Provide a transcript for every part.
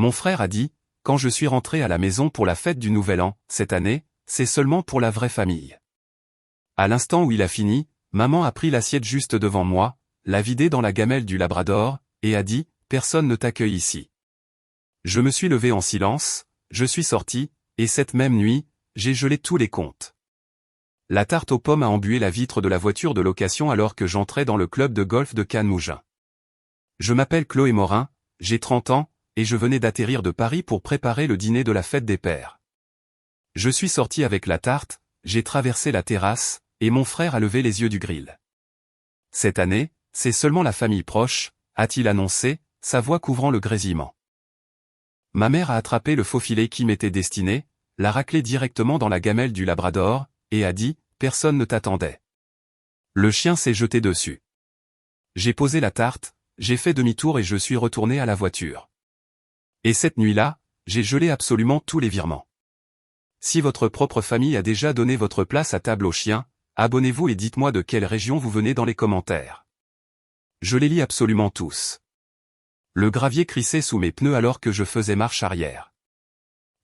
Mon frère a dit, quand je suis rentré à la maison pour la fête du Nouvel An, cette année, c'est seulement pour la vraie famille. À l'instant où il a fini, maman a pris l'assiette juste devant moi, l'a vidée dans la gamelle du Labrador, et a dit, personne ne t'accueille ici. Je me suis levé en silence, je suis sorti, et cette même nuit, j'ai gelé tous les comptes. La tarte aux pommes a embué la vitre de la voiture de location alors que j'entrais dans le club de golf de Cannes-Mougins. Je m'appelle Chloé Morin, j'ai 30 ans, et je venais d'atterrir de Paris pour préparer le dîner de la fête des pères. Je suis sorti avec la tarte, j'ai traversé la terrasse, et mon frère a levé les yeux du grill. Cette année, c'est seulement la famille proche, a-t-il annoncé, sa voix couvrant le grésillement. Ma mère a attrapé le faux filet qui m'était destiné, l'a raclé directement dans la gamelle du Labrador, et a dit, personne ne t'attendait. Le chien s'est jeté dessus. J'ai posé la tarte, j'ai fait demi-tour et je suis retourné à la voiture. Et cette nuit-là, j'ai gelé absolument tous les virements. Si votre propre famille a déjà donné votre place à table au chien, abonnez-vous et dites-moi de quelle région vous venez dans les commentaires. Je les lis absolument tous. Le gravier crissait sous mes pneus alors que je faisais marche arrière.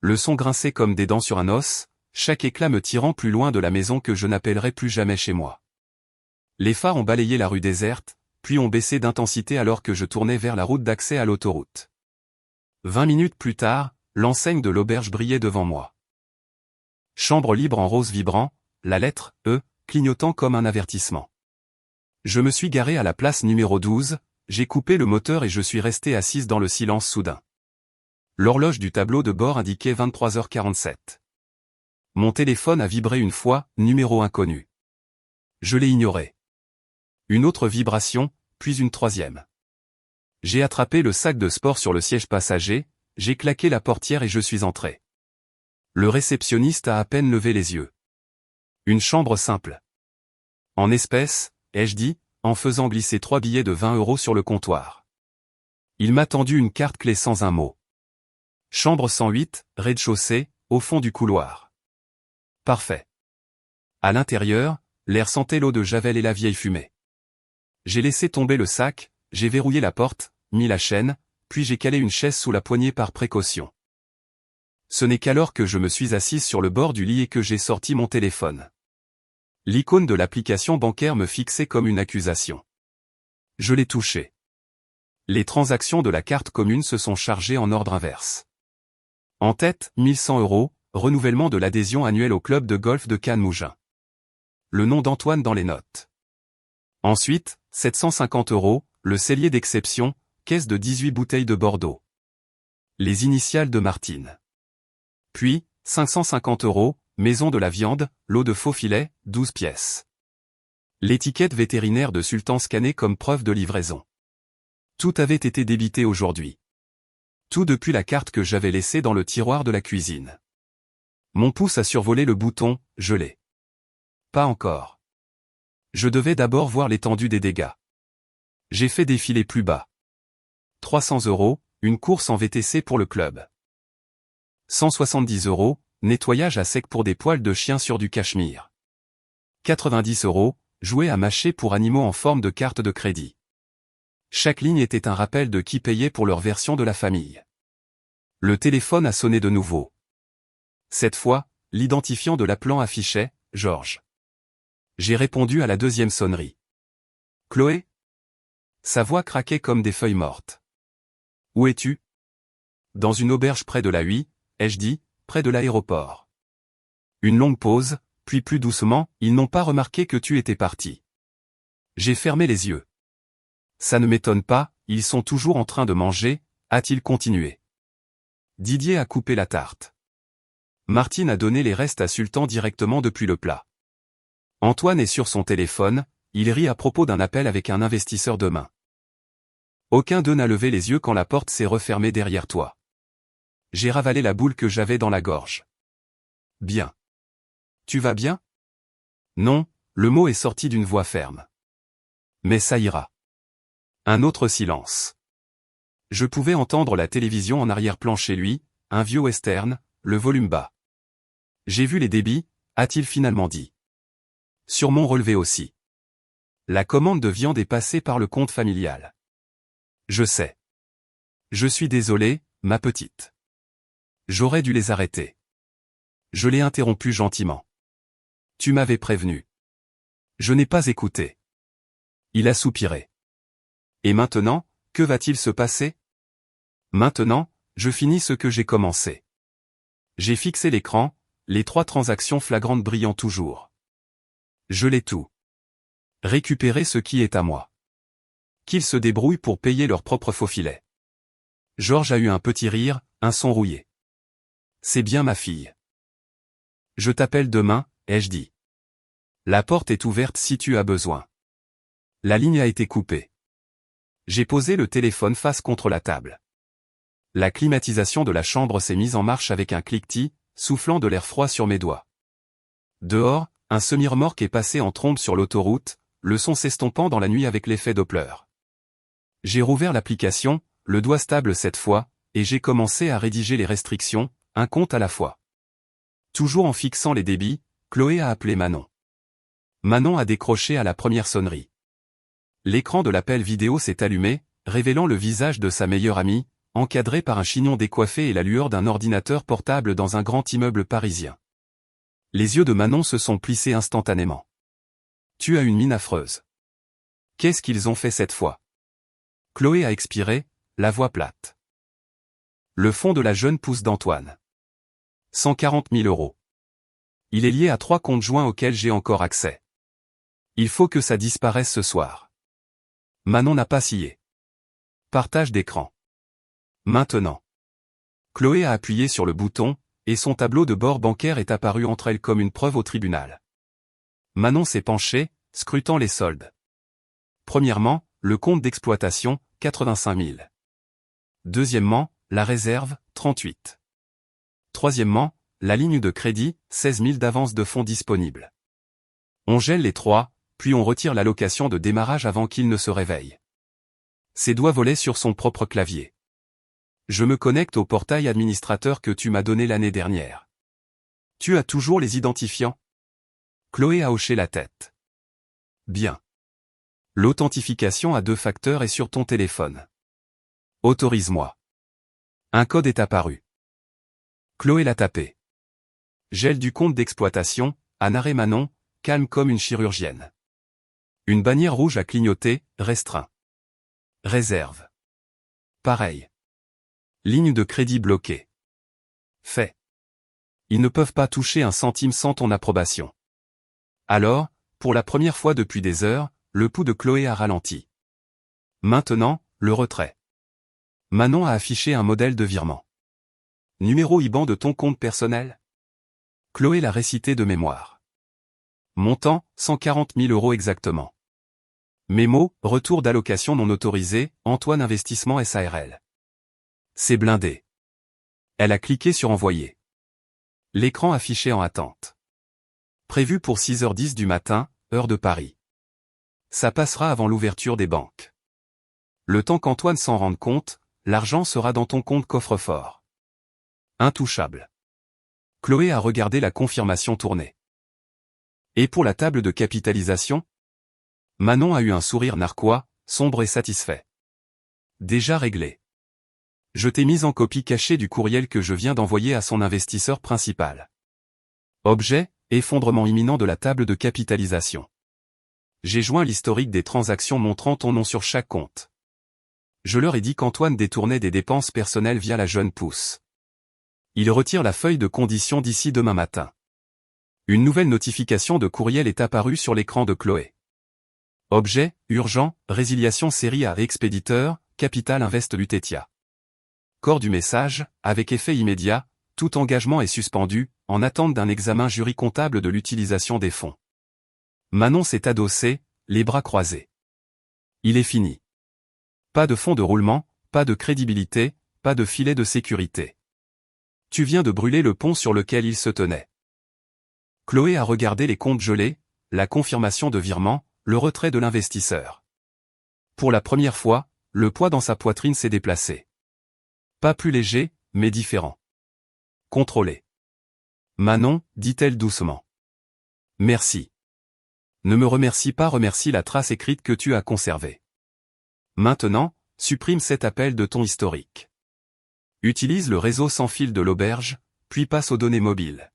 Le son grinçait comme des dents sur un os, chaque éclat me tirant plus loin de la maison que je n'appellerai plus jamais chez moi. Les phares ont balayé la rue déserte, puis ont baissé d'intensité alors que je tournais vers la route d'accès à l'autoroute. 20 minutes plus tard, l'enseigne de l'auberge brillait devant moi. Chambre libre en rose vibrant, la lettre E, clignotant comme un avertissement. Je me suis garé à la place numéro 12, j'ai coupé le moteur et je suis resté assise dans le silence soudain. L'horloge du tableau de bord indiquait 23h47. Mon téléphone a vibré une fois, numéro inconnu. Je l'ai ignoré. Une autre vibration, puis une troisième. J'ai attrapé le sac de sport sur le siège passager, j'ai claqué la portière et je suis entré. Le réceptionniste a à peine levé les yeux. Une chambre simple. En espèces, ai-je dit, en faisant glisser 3 billets de 20 € sur le comptoir. Il m'a tendu une carte clé sans un mot. Chambre 108, rez-de-chaussée, au fond du couloir. Parfait. À l'intérieur, l'air sentait l'eau de Javel et la vieille fumée. J'ai laissé tomber le sac, j'ai verrouillé la porte, mis la chaîne, puis j'ai calé une chaise sous la poignée par précaution. Ce n'est qu'alors que je me suis assise sur le bord du lit et que j'ai sorti mon téléphone. L'icône de l'application bancaire me fixait comme une accusation. Je l'ai touché. Les transactions de la carte commune se sont chargées en ordre inverse. En tête, 1100 €, renouvellement de l'adhésion annuelle au club de golf de Cannes-Mougins. Le nom d'Antoine dans les notes. Ensuite, 750 €, le cellier d'exception, caisse de 18 bouteilles de Bordeaux. Les initiales de Martine. Puis, 550 €, maison de la viande, lot de faux filets, 12 pièces. L'étiquette vétérinaire de Sultan scannée comme preuve de livraison. Tout avait été débité aujourd'hui. Tout depuis la carte que j'avais laissée dans le tiroir de la cuisine. Mon pouce a survolé le bouton, gelé. Pas encore. Je devais d'abord voir l'étendue des dégâts. J'ai fait défiler plus bas. 300 €, une course en VTC pour le club. 170 €, nettoyage à sec pour des poils de chien sur du cachemire. 90 €, jouets à mâcher pour animaux en forme de carte de crédit. Chaque ligne était un rappel de qui payait pour leur version de la famille. Le téléphone a sonné de nouveau. Cette fois, l'identifiant de l'appelant affichait « Georges ». J'ai répondu à la deuxième sonnerie. « Chloé ?» Sa voix craquait comme des feuilles mortes. « Où es-tu » ? « Dans une auberge près de la Huy, ai-je dit, près de l'aéroport. » Une longue pause, puis plus doucement, « Ils n'ont pas remarqué que tu étais parti. » J'ai fermé les yeux. « Ça ne m'étonne pas, ils sont toujours en train de manger, » a-t-il continué. Didier a coupé la tarte. Martine a donné les restes à Sultan directement depuis le plat. Antoine est sur son téléphone, il rit à propos d'un appel avec un investisseur demain. Aucun d'eux n'a levé les yeux quand la porte s'est refermée derrière toi. J'ai ravalé la boule que j'avais dans la gorge. Bien. Tu vas bien ? Non, le mot est sorti d'une voix ferme. Mais ça ira. Un autre silence. Je pouvais entendre la télévision en arrière-plan chez lui, un vieux western, le volume bas. J'ai vu les débits, a-t-il finalement dit. Sur mon relevé aussi. La commande de viande est passée par le compte familial. Je sais. Je suis désolé, ma petite. J'aurais dû les arrêter. Je l'ai interrompu gentiment. Tu m'avais prévenu. Je n'ai pas écouté. Il a soupiré. Et maintenant, que va-t-il se passer? Maintenant, je finis ce que j'ai commencé. J'ai fixé l'écran, les 3 transactions flagrantes brillant toujours. Je l'ai tout. Récupérer ce qui est à moi. Qu'ils se débrouillent pour payer leur propre faux filet. Georges a eu un petit rire, un son rouillé. C'est bien ma fille. Je t'appelle demain, ai-je dit. La porte est ouverte si tu as besoin. La ligne a été coupée. J'ai posé le téléphone face contre la table. La climatisation de la chambre s'est mise en marche avec un cliquetis, soufflant de l'air froid sur mes doigts. Dehors, un semi-remorque est passé en trombe sur l'autoroute, le son s'estompant dans la nuit avec l'effet Doppler. J'ai rouvert l'application, le doigt stable cette fois, et j'ai commencé à rédiger les restrictions, un compte à la fois. Toujours en fixant les débits, Chloé a appelé Manon. Manon a décroché à la première sonnerie. L'écran de l'appel vidéo s'est allumé, révélant le visage de sa meilleure amie, encadré par un chignon décoiffé et la lueur d'un ordinateur portable dans un grand immeuble parisien. Les yeux de Manon se sont plissés instantanément. Tu as une mine affreuse. Qu'est-ce qu'ils ont fait cette fois? Chloé a expiré, la voix plate. Le fonds de la jeune pousse d'Antoine. 140 000 €. Il est lié à 3 comptes joints auxquels j'ai encore accès. Il faut que ça disparaisse ce soir. Manon n'a pas scié. Partage d'écran. Maintenant. Chloé a appuyé sur le bouton, et son tableau de bord bancaire est apparu entre elles comme une preuve au tribunal. Manon s'est penchée, scrutant les soldes. Premièrement, le compte d'exploitation, 85 000. Deuxièmement, la réserve, 38. Troisièmement, la ligne de crédit, 16 000 d'avance de fonds disponibles. On gèle les 3, puis on retire l'allocation de démarrage avant qu'il ne se réveille. Ses doigts volaient sur son propre clavier. Je me connecte au portail administrateur que tu m'as donné l'année dernière. Tu as toujours les identifiants? Chloé a hoché la tête. Bien. L'authentification à 2 facteurs est sur ton téléphone. Autorise-moi. Un code est apparu. Chloé l'a tapé. Gel du compte d'exploitation, un arrêt Manon, calme comme une chirurgienne. Une bannière rouge a clignoté, restreint. Réserve. Pareil. Ligne de crédit bloquée. Fait. Ils ne peuvent pas toucher un centime sans ton approbation. Alors, pour la première fois depuis des heures, le pouls de Chloé a ralenti. Maintenant, le retrait. Manon a affiché un modèle de virement. Numéro IBAN de ton compte personnel? Chloé l'a récité de mémoire. Montant, 140 000 € exactement. Mémo, retour d'allocation non autorisé, Antoine Investissement SARL. C'est blindé. Elle a cliqué sur envoyer. L'écran affiché en attente. Prévu pour 6h10 du matin, heure de Paris. Ça passera avant l'ouverture des banques. Le temps qu'Antoine s'en rende compte, l'argent sera dans ton compte coffre-fort. Intouchable. Chloé a regardé la confirmation tourner. Et pour la table de capitalisation? Manon a eu un sourire narquois, sombre et satisfait. Déjà réglé. Je t'ai mis en copie cachée du courriel que je viens d'envoyer à son investisseur principal. Objet, effondrement imminent de la table de capitalisation. J'ai joint l'historique des transactions montrant ton nom sur chaque compte. Je leur ai dit qu'Antoine détournait des dépenses personnelles via la jeune pousse. Il retire la feuille de conditions d'ici demain matin. Une nouvelle notification de courriel est apparue sur l'écran de Chloé. Objet, urgent, résiliation série à expéditeur, Capital Invest Lutetia. Corps du message, avec effet immédiat, tout engagement est suspendu, en attente d'un examen jury comptable de l'utilisation des fonds. Manon s'est adossée, les bras croisés. Il est fini. Pas de fonds de roulement, pas de crédibilité, pas de filet de sécurité. Tu viens de brûler le pont sur lequel il se tenait. Chloé a regardé les comptes gelés, la confirmation de virement, le retrait de l'investisseur. Pour la première fois, le poids dans sa poitrine s'est déplacé. Pas plus léger, mais différent. Contrôlé. Manon, dit-elle doucement. Merci. Ne me remercie pas, remercie la trace écrite que tu as conservée. Maintenant, supprime cet appel de ton historique. Utilise le réseau sans fil de l'auberge, puis passe aux données mobiles.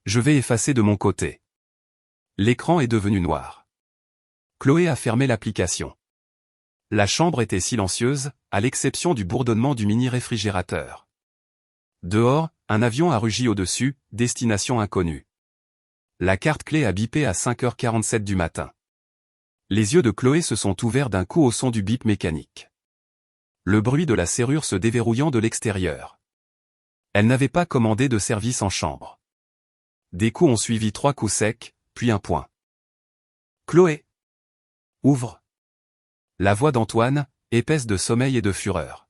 Je vais effacer de mon côté. L'écran est devenu noir. Chloé a fermé l'application. La chambre était silencieuse, à l'exception du bourdonnement du mini-réfrigérateur. Dehors, un avion a rugi au-dessus, destination inconnue. La carte clé a bipé à 5h47 du matin. Les yeux de Chloé se sont ouverts d'un coup au son du bip mécanique. Le bruit de la serrure se déverrouillant de l'extérieur. Elle n'avait pas commandé de service en chambre. Des coups ont suivi 3 coups secs, puis un point. Chloé! Ouvre! La voix d'Antoine, épaisse de sommeil et de fureur.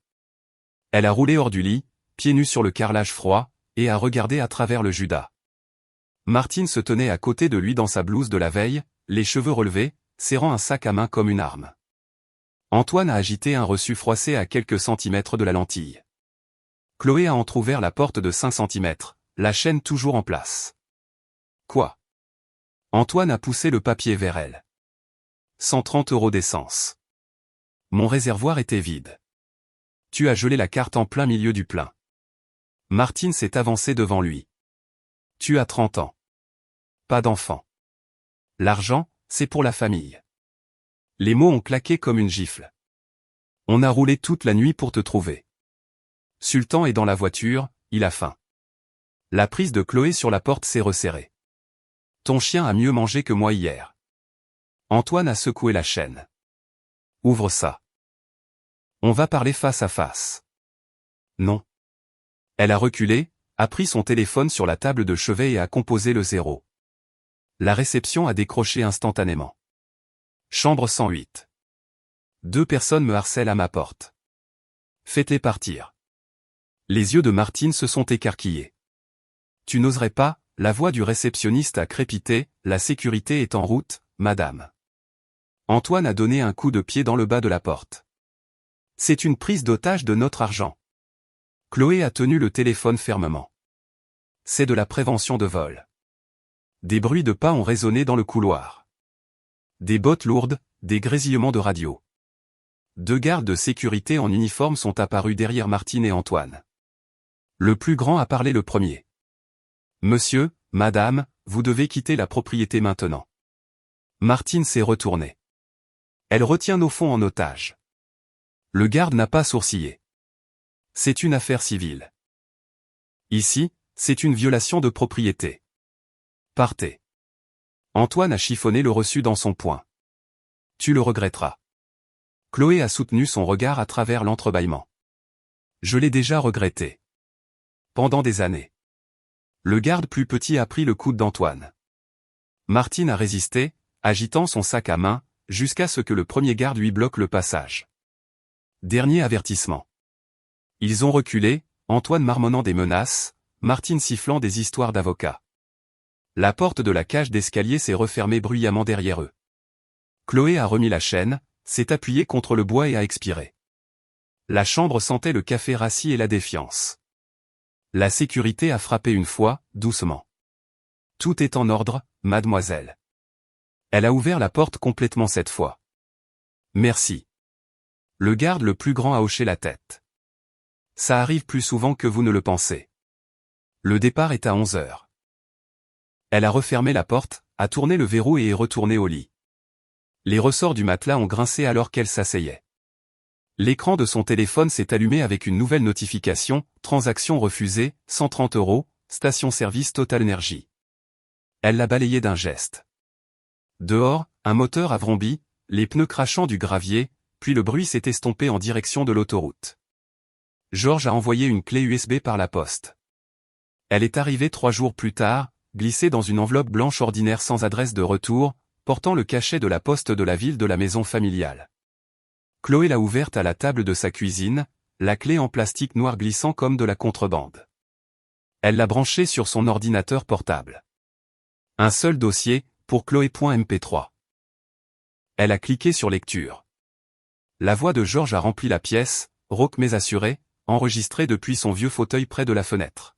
Elle a roulé hors du lit, pieds nus sur le carrelage froid, et a regardé à travers le judas. Martine se tenait à côté de lui dans sa blouse de la veille, les cheveux relevés, serrant un sac à main comme une arme. Antoine a agité un reçu froissé à quelques centimètres de la lentille. Chloé a entrouvert la porte de 5 centimètres, la chaîne toujours en place. Quoi? Antoine a poussé le papier vers elle. 130 € d'essence. Mon réservoir était vide. Tu as gelé la carte en plein milieu du plein. Martine s'est avancée devant lui. Tu as 30 ans. Pas d'enfant. L'argent, c'est pour la famille. Les mots ont claqué comme une gifle. On a roulé toute la nuit pour te trouver. Sultan est dans la voiture, il a faim. La prise de Chloé sur la porte s'est resserrée. Ton chien a mieux mangé que moi hier. Antoine a secoué la chaîne. Ouvre ça. On va parler face à face. Non. Elle a reculé, a pris son téléphone sur la table de chevet et a composé le 0. La réception a décroché instantanément. Chambre 108. 2 personnes me harcèlent à ma porte. Faites-les partir. Les yeux de Martine se sont écarquillés. Tu n'oserais pas, la voix du réceptionniste a crépité, la sécurité est en route, madame. Antoine a donné un coup de pied dans le bas de la porte. C'est une prise d'otage de notre argent. Chloé a tenu le téléphone fermement. C'est de la prévention de vol. Des bruits de pas ont résonné dans le couloir. Des bottes lourdes, des grésillements de radio. 2 gardes de sécurité en uniforme sont apparus derrière Martine et Antoine. Le plus grand a parlé le premier. Monsieur, madame, vous devez quitter la propriété maintenant. Martine s'est retournée. Elle retient nos fonds en otage. Le garde n'a pas sourcillé. C'est une affaire civile. Ici, c'est une violation de propriété. Partez. Antoine a chiffonné le reçu dans son poing. Tu le regretteras. Chloé a soutenu son regard à travers l'entrebâillement. Je l'ai déjà regretté. Pendant des années. Le garde plus petit a pris le coude d'Antoine. Martine a résisté, agitant son sac à main, jusqu'à ce que le premier garde lui bloque le passage. Dernier avertissement. Ils ont reculé, Antoine marmonnant des menaces, Martine sifflant des histoires d'avocats. La porte de la cage d'escalier s'est refermée bruyamment derrière eux. Chloé a remis la chaîne, s'est appuyée contre le bois et a expiré. La chambre sentait le café rassis et la défiance. La sécurité a frappé une fois, doucement. Tout est en ordre, mademoiselle. Elle a ouvert la porte complètement cette fois. Merci. Le garde le plus grand a hoché la tête. Ça arrive plus souvent que vous ne le pensez. Le départ est à 11h. Elle a refermé la porte, a tourné le verrou et est retournée au lit. Les ressorts du matelas ont grincé alors qu'elle s'asseyait. L'écran de son téléphone s'est allumé avec une nouvelle notification, transaction refusée, 130 €, station-service Total Energy. Elle l'a balayé d'un geste. Dehors, un moteur a vrombi, les pneus crachant du gravier, puis le bruit s'est estompé en direction de l'autoroute. Georges a envoyé une clé USB par la poste. Elle est arrivée 3 jours plus tard, glissée dans une enveloppe blanche ordinaire sans adresse de retour, portant le cachet de la poste de la ville de la maison familiale. Chloé l'a ouverte à la table de sa cuisine, la clé en plastique noir glissant comme de la contrebande. Elle l'a branchée sur son ordinateur portable. Un seul dossier, pour Chloé.mp3. Elle a cliqué sur lecture. La voix de Georges a rempli la pièce, rauque mais assurée, enregistrée depuis son vieux fauteuil près de la fenêtre.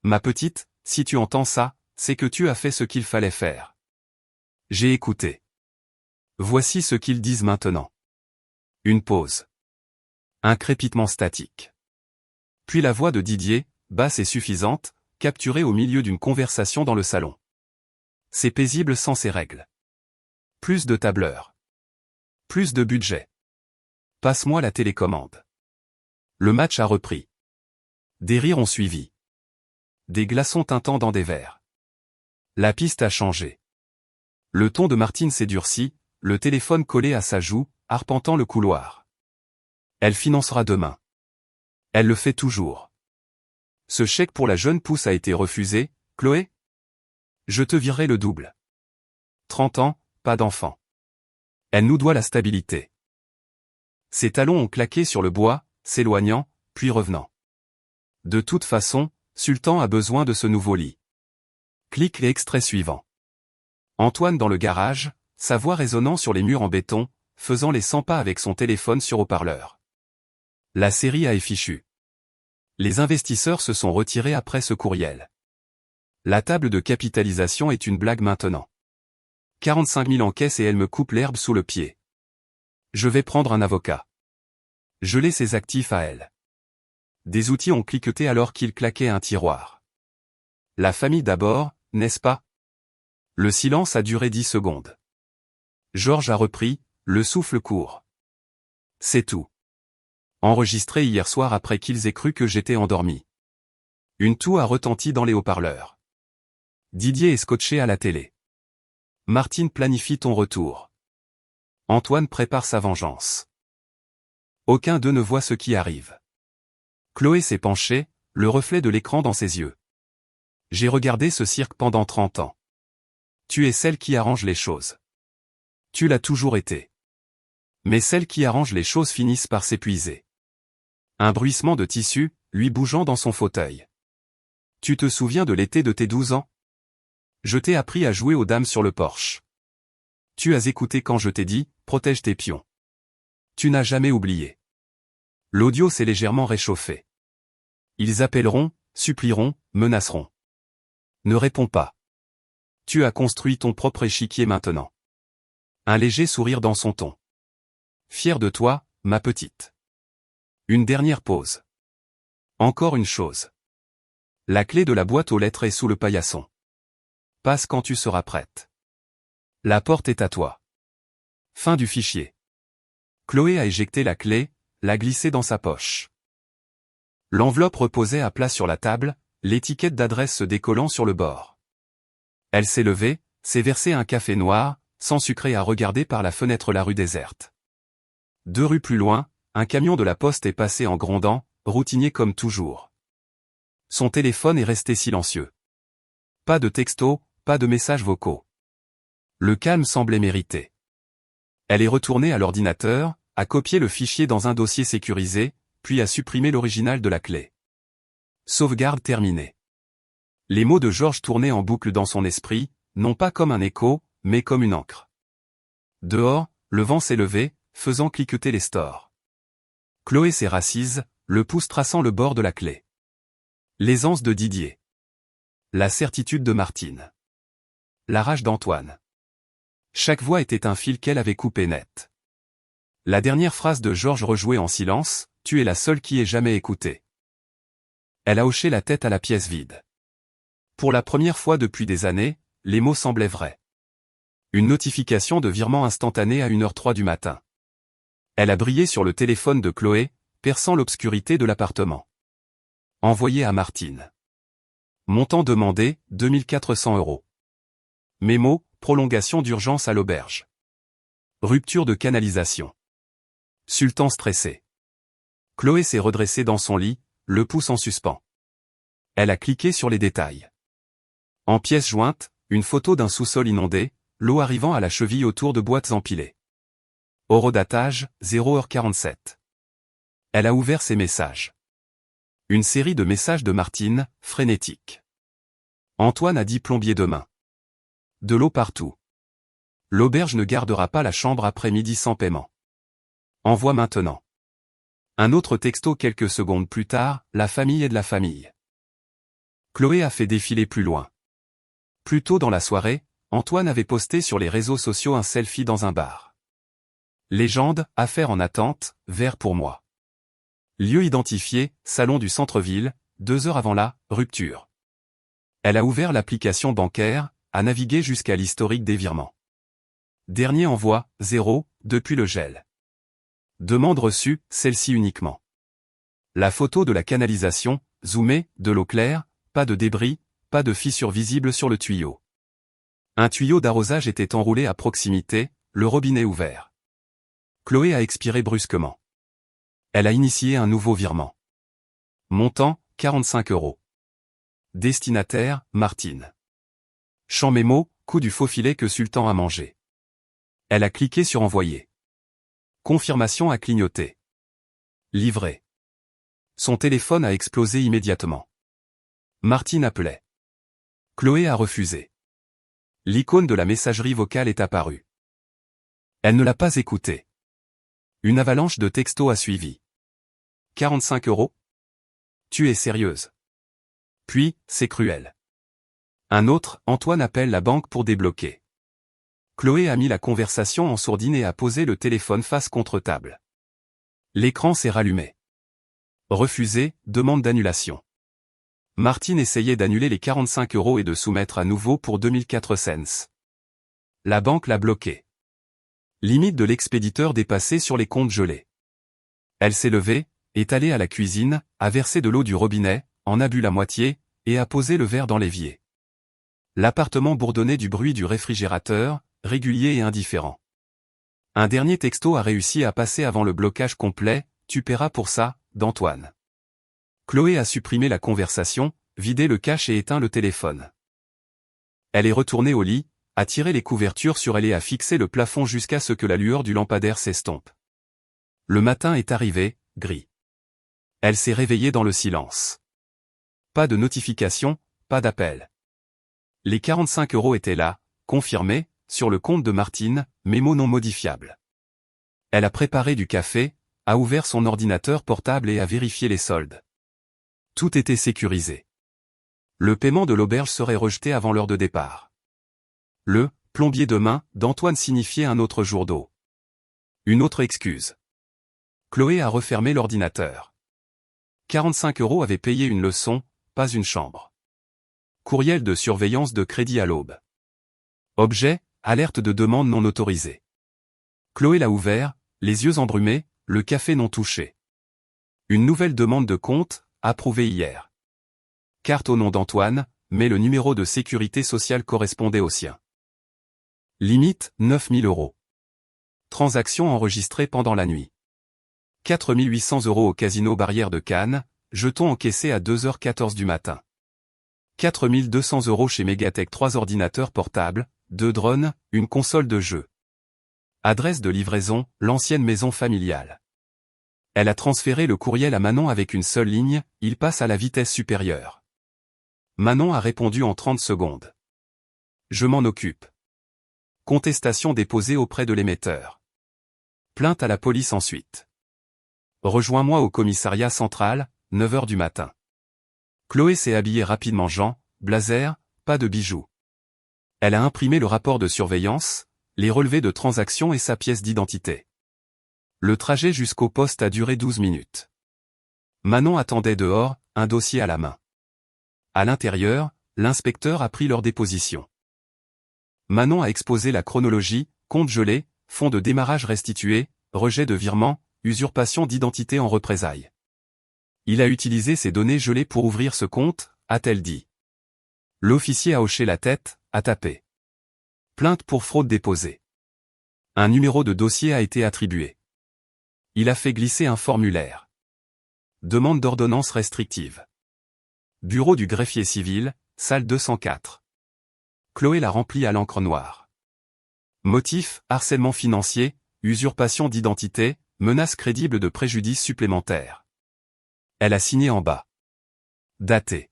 Ma petite, si tu entends ça, c'est que tu as fait ce qu'il fallait faire. J'ai écouté. Voici ce qu'ils disent maintenant. Une pause. Un crépitement statique. Puis la voix de Didier, basse et suffisante, capturée au milieu d'une conversation dans le salon. C'est paisible sans ces règles. Plus de tableurs. Plus de budget. Passe-moi la télécommande. Le match a repris. Des rires ont suivi. Des glaçons tintant dans des verres. La piste a changé. Le ton de Martine s'est durci, le téléphone collé à sa joue, arpentant le couloir. Elle financera demain. Elle le fait toujours. Ce chèque pour la jeune pousse a été refusé, Chloé? Je te virerai le double. 30 ans, pas d'enfant. Elle nous doit la stabilité. Ses talons ont claqué sur le bois, s'éloignant, puis revenant. De toute façon, Sultan a besoin de ce nouveau lit. Clique l'extrait suivant. Antoine dans le garage, sa voix résonnant sur les murs en béton, faisant les 100 pas avec son téléphone sur haut-parleur. La série a fichue. Les investisseurs se sont retirés après ce courriel. La table de capitalisation est une blague maintenant. 45 000 en caisse et elle me coupe l'herbe sous le pied. Je vais prendre un avocat. Geler ses actifs à elle. Des outils ont cliqueté alors qu'il claquait un tiroir. La famille d'abord, n'est-ce pas? Le silence a duré 10 secondes. Georges a repris, le souffle court. C'est tout. Enregistré hier soir après qu'ils aient cru que j'étais endormi. Une toux a retenti dans les haut-parleurs. Didier est scotché à la télé. Martine planifie ton retour. Antoine prépare sa vengeance. Aucun d'eux ne voit ce qui arrive. Chloé s'est penchée, le reflet de l'écran dans ses yeux. J'ai regardé ce cirque pendant 30 ans. Tu es celle qui arrange les choses. Tu l'as toujours été. Mais celles qui arrangent les choses finissent par s'épuiser. Un bruissement de tissu, lui bougeant dans son fauteuil. Tu te souviens de l'été de tes 12 ans? Je t'ai appris à jouer aux dames sur le porche. Tu as écouté quand je t'ai dit, protège tes pions. Tu n'as jamais oublié. L'audio s'est légèrement réchauffé. Ils appelleront, supplieront, menaceront. Ne réponds pas. Tu as construit ton propre échiquier maintenant. Un léger sourire dans son ton. Fier de toi, ma petite. Une dernière pause. Encore une chose. La clé de la boîte aux lettres est sous le paillasson. Passe quand tu seras prête. La porte est à toi. Fin du fichier. Chloé a éjecté la clé, l'a glissée dans sa poche. L'enveloppe reposait à plat sur la table, l'étiquette d'adresse se décollant sur le bord. Elle s'est levée, s'est versé un café noir, sans sucré à regarder par la fenêtre la rue déserte. 2 rues plus loin, un camion de la poste est passé en grondant, routinier comme toujours. Son téléphone est resté silencieux. Pas de texto, pas de messages vocaux. Le calme semblait mérité. Elle est retournée à l'ordinateur, a copié le fichier dans un dossier sécurisé, puis a supprimé l'original de la clé. Sauvegarde terminée. Les mots de Georges tournaient en boucle dans son esprit, non pas comme un écho, mais comme une encre. Dehors, le vent s'est levé, faisant cliqueter les stores. Chloé s'est rassise, le pouce traçant le bord de la clé. L'aisance de Didier. La certitude de Martine. La rage d'Antoine. Chaque voix était un fil qu'elle avait coupé net. La dernière phrase de Georges rejouée en silence, « Tu es la seule qui ait jamais écouté ». Elle a hoché la tête à la pièce vide. Pour la première fois depuis des années, les mots semblaient vrais. Une notification de virement instantané à 1h03 du matin. Elle a brillé sur le téléphone de Chloé, perçant l'obscurité de l'appartement. Envoyé à Martine. Montant demandé, 2400 €. Mémo, prolongation d'urgence à l'auberge. Rupture de canalisation. Sultan stressé. Chloé s'est redressée dans son lit, le pouce en suspens. Elle a cliqué sur les détails. En pièces jointes, une photo d'un sous-sol inondé, l'eau arrivant à la cheville autour de boîtes empilées. Horodatage, 0h47. Elle a ouvert ses messages. Une série de messages de Martine, frénétique. Antoine a dit plombier demain. De l'eau partout. L'auberge ne gardera pas la chambre après-midi sans paiement. Envoie maintenant. Un autre texto quelques secondes plus tard, la famille est de la famille. Chloé a fait défiler plus loin. Plus tôt dans la soirée, Antoine avait posté sur les réseaux sociaux un selfie dans un bar. Légende, affaire en attente, verre pour moi. Lieu identifié, salon du centre-ville, 2 heures avant la rupture. Elle a ouvert l'application bancaire, a navigué jusqu'à l'historique des virements. Dernier envoi, 0, depuis le gel. Demande reçue, celle-ci uniquement. La photo de la canalisation, zoomée, de l'eau claire, pas de débris, pas de fissure visible sur le tuyau. Un tuyau d'arrosage était enroulé à proximité, le robinet ouvert. Chloé a expiré brusquement. Elle a initié un nouveau virement. Montant, 45 €. Destinataire, Martine. Champ mémo, coût du faux filet que Sultan a mangé. Elle a cliqué sur envoyer. Confirmation a clignoté. Livré. Son téléphone a explosé immédiatement. Martine appelait. Chloé a refusé. L'icône de la messagerie vocale est apparue. Elle ne l'a pas écouté. Une avalanche de textos a suivi. 45 €? Tu es sérieuse? Puis, c'est cruel. Un autre, Antoine appelle la banque pour débloquer. Chloé a mis la conversation en sourdine et a posé le téléphone face contre table. L'écran s'est rallumé. Refusé, demande d'annulation. Martine essayait d'annuler les 45 € et de soumettre à nouveau pour 2004 cents. La banque l'a bloqué. Limite de l'expéditeur dépassée sur les comptes gelés. Elle s'est levée, est allée à la cuisine, a versé de l'eau du robinet, en a bu la moitié, et a posé le verre dans l'évier. L'appartement bourdonnait du bruit du réfrigérateur, régulier et indifférent. Un dernier texto a réussi à passer avant le blocage complet, tu paieras pour ça, d'Antoine. Chloé a supprimé la conversation, vidé le cache et éteint le téléphone. Elle est retournée au lit, a tiré les couvertures sur elle et a fixé le plafond jusqu'à ce que la lueur du lampadaire s'estompe. Le matin est arrivé, gris. Elle s'est réveillée dans le silence. Pas de notification, pas d'appel. Les 45 € étaient là, confirmés, sur le compte de Martine, mémo non modifiable. Elle a préparé du café, a ouvert son ordinateur portable et a vérifié les soldes. Tout était sécurisé. Le paiement de l'auberge serait rejeté avant l'heure de départ. Le « plombier demain » d'Antoine signifiait un autre jour d'eau. Une autre excuse. Chloé a refermé l'ordinateur. 45 € avaient payé une leçon, pas une chambre. Courriel de surveillance de crédit à l'aube. Objet, alerte de demande non autorisée. Chloé l'a ouvert, les yeux embrumés, le café non touché. Une nouvelle demande de compte, approuvée hier. Carte au nom d'Antoine, mais le numéro de sécurité sociale correspondait au sien. Limite, 9 000 €. Transaction enregistrée pendant la nuit. 4 800 € au casino Barrière de Cannes, jetons encaissés à 2h14 du matin. 4 200 € chez Megatech, 3 ordinateurs portables, 2 drones, une console de jeu. Adresse de livraison, l'ancienne maison familiale. Elle a transféré le courriel à Manon avec une seule ligne, il passe à la vitesse supérieure. Manon a répondu en 30 secondes. Je m'en occupe. Contestation déposée auprès de l'émetteur. Plainte à la police ensuite. Rejoins-moi au commissariat central, 9 h du matin. Chloé s'est habillée rapidement, Jean, blazer, pas de bijoux. Elle a imprimé le rapport de surveillance, les relevés de transaction et sa pièce d'identité. Le trajet jusqu'au poste a duré 12 minutes. Manon attendait dehors, un dossier à la main. À l'intérieur, l'inspecteur a pris leur déposition. Manon a exposé la chronologie, compte gelé, fonds de démarrage restitué, rejet de virement, usurpation d'identité en représailles. Il a utilisé ces données gelées pour ouvrir ce compte, a-t-elle dit. L'officier a hoché la tête, a tapé. Plainte pour fraude déposée. Un numéro de dossier a été attribué. Il a fait glisser un formulaire. Demande d'ordonnance restrictive. Bureau du greffier civil, salle 204. Chloé l'a rempli à l'encre noire. Motif, harcèlement financier, usurpation d'identité, menace crédible de préjudice supplémentaire. Elle a signé en bas. Daté.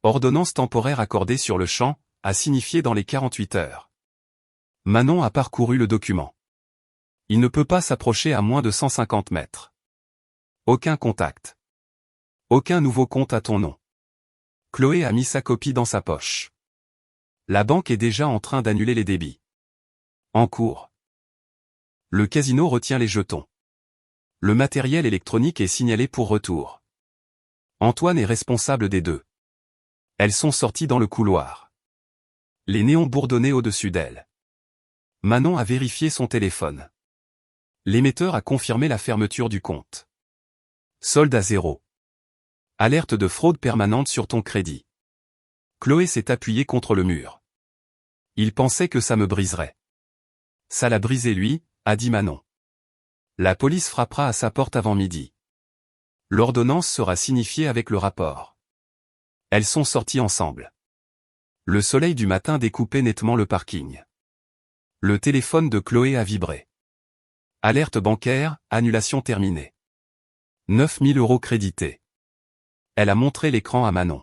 Ordonnance temporaire accordée sur le champ, a signifié dans les 48 heures. Manon a parcouru le document. Il ne peut pas s'approcher à moins de 150 mètres. Aucun contact. Aucun nouveau compte à ton nom. Chloé a mis sa copie dans sa poche. La banque est déjà en train d'annuler les débits. En cours. Le casino retient les jetons. Le matériel électronique est signalé pour retour. Antoine est responsable des deux. Elles sont sorties dans le couloir. Les néons bourdonnaient au-dessus d'elle. Manon a vérifié son téléphone. L'émetteur a confirmé la fermeture du compte. Solde à 0. Alerte de fraude permanente sur ton crédit. Chloé s'est appuyée contre le mur. Il pensait que ça me briserait. Ça l'a brisé lui, a dit Manon. La police frappera à sa porte avant midi. L'ordonnance sera signifiée avec le rapport. Elles sont sorties ensemble. Le soleil du matin découpait nettement le parking. Le téléphone de Chloé a vibré. Alerte bancaire, annulation terminée. 9 000 € crédités. Elle a montré l'écran à Manon.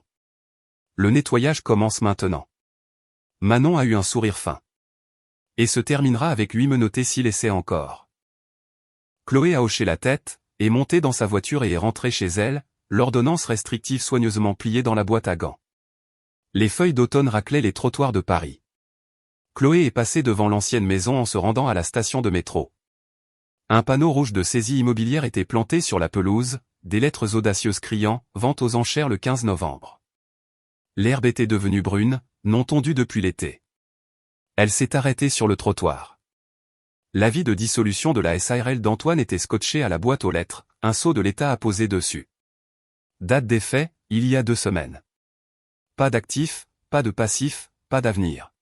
Le nettoyage commence maintenant. Manon a eu un sourire fin. Et se terminera avec 8 menottés s'il essaie encore. Chloé a hoché la tête, est montée dans sa voiture et est rentrée chez elle, l'ordonnance restrictive soigneusement pliée dans la boîte à gants. Les feuilles d'automne raclaient les trottoirs de Paris. Chloé est passée devant l'ancienne maison en se rendant à la station de métro. Un panneau rouge de saisie immobilière était planté sur la pelouse, des lettres audacieuses criant « Vente aux enchères le 15 novembre ». L'herbe était devenue brune, non tondue depuis l'été. Elle s'est arrêtée sur le trottoir. L'avis de dissolution de la SARL d'Antoine était scotché à la boîte aux lettres, un sceau de l'État apposé dessus. Date d'effet, il y a 2 semaines. Pas d'actif, pas de passif, pas d'avenir.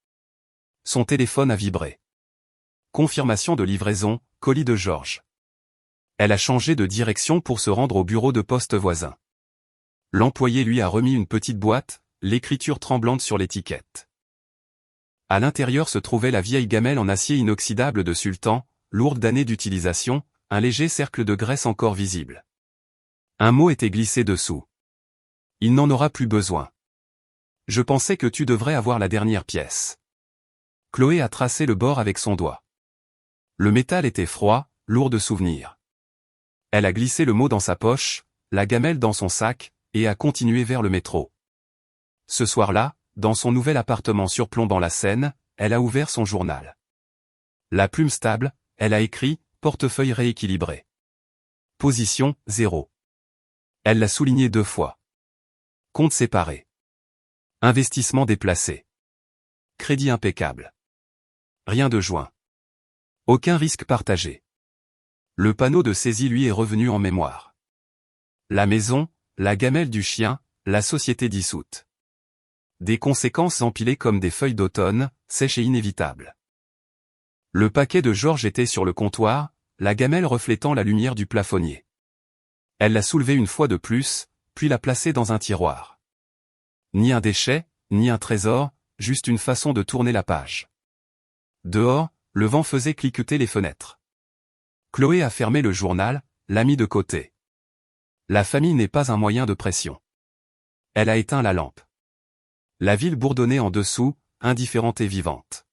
Son téléphone a vibré. Confirmation de livraison, colis de Georges. Elle a changé de direction pour se rendre au bureau de poste voisin. L'employé lui a remis une petite boîte, l'écriture tremblante sur l'étiquette. À l'intérieur se trouvait la vieille gamelle en acier inoxydable de Sultan, lourde d'années d'utilisation, un léger cercle de graisse encore visible. Un mot était glissé dessous. Il n'en aura plus besoin. Je pensais que tu devrais avoir la dernière pièce. Chloé a tracé le bord avec son doigt. Le métal était froid, lourd de souvenirs. Elle a glissé le mot dans sa poche, la gamelle dans son sac, et a continué vers le métro. Ce soir-là, dans son nouvel appartement surplombant la Seine, elle a ouvert son journal. La plume stable, elle a écrit « Portefeuille rééquilibré ». Position, 0. Elle l'a souligné 2 fois. Compte séparé. Investissement déplacé. Crédit impeccable. Rien de joint. Aucun risque partagé. Le panneau de saisie lui est revenu en mémoire. La maison, la gamelle du chien, la société dissoute. Des conséquences empilées comme des feuilles d'automne, sèches et inévitables. Le paquet de Georges était sur le comptoir, la gamelle reflétant la lumière du plafonnier. Elle l'a soulevé une fois de plus, puis l'a placé dans un tiroir. Ni un déchet, ni un trésor, juste une façon de tourner la page. Dehors, le vent faisait cliqueter les fenêtres. Chloé a fermé le journal, l'a mis de côté. La famille n'est pas un moyen de pression. Elle a éteint la lampe. La ville bourdonnait en dessous, indifférente et vivante.